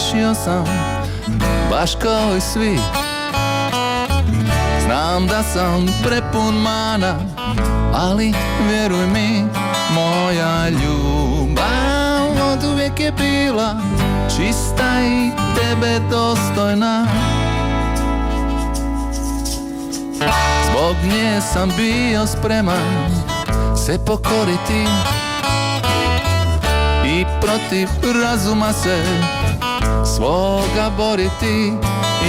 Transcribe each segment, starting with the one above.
pogriješio sam, baš kao i svi. Znam da sam prepun mana, ali vjeruj mi, moja ljubav od uvijek je bila čista i tebe dostojna. Zbog nje sam bio spreman se pokoriti i protiv razuma se svoga boriti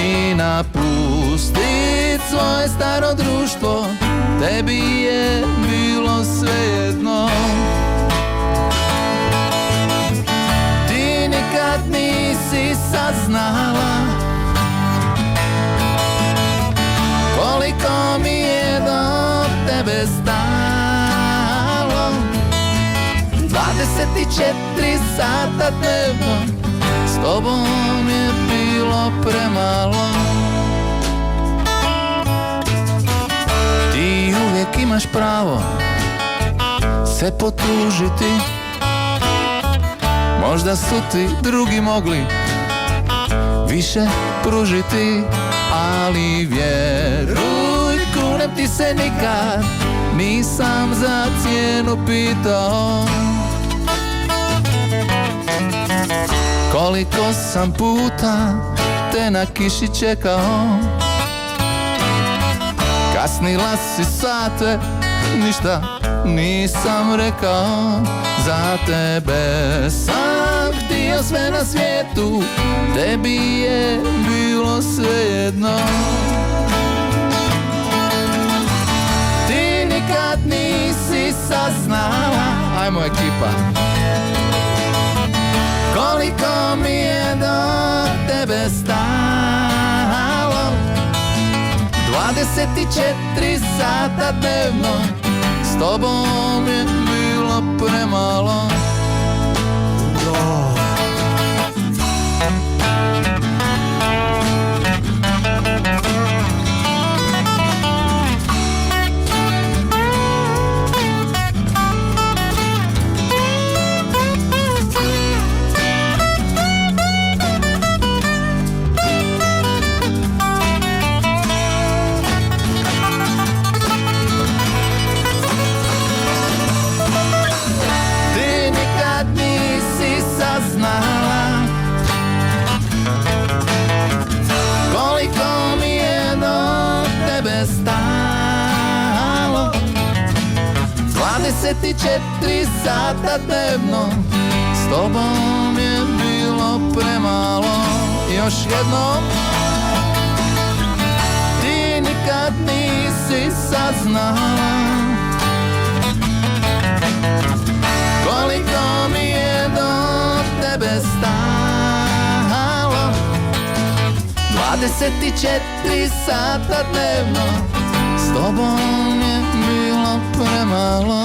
i napustit svoje staro društvo. Tebi je bilo svejedno. Ti nikad nisi saznala koliko mi je do tebe stalo. 24 sata dnevno s tobom je bilo premalo. Ti uvijek imaš pravo se potužiti, možda su ti drugi mogli više pružiti, ali vjeruj, kunem ti se, nikad nisam za cijenu pitao. Koliko sam puta te na kiši čekao, kasnila si sate, ništa nisam rekao. Za tebe sam htio sve na svijetu, tebi je bilo svejedno. Ti nikad nisi saznala, ajmo ekipa, koliko mi je do tebe stalo. 24 sata dnevno s tobom je bilo premalo. Koliko mi je do tebe stalo. 24 sata dnevno s tobom je bilo premalo. Još jednom. Ti nikad nisi saznala koliko mi je do tebe stalo. 24 sata dnevno s tobom je bilo premalo.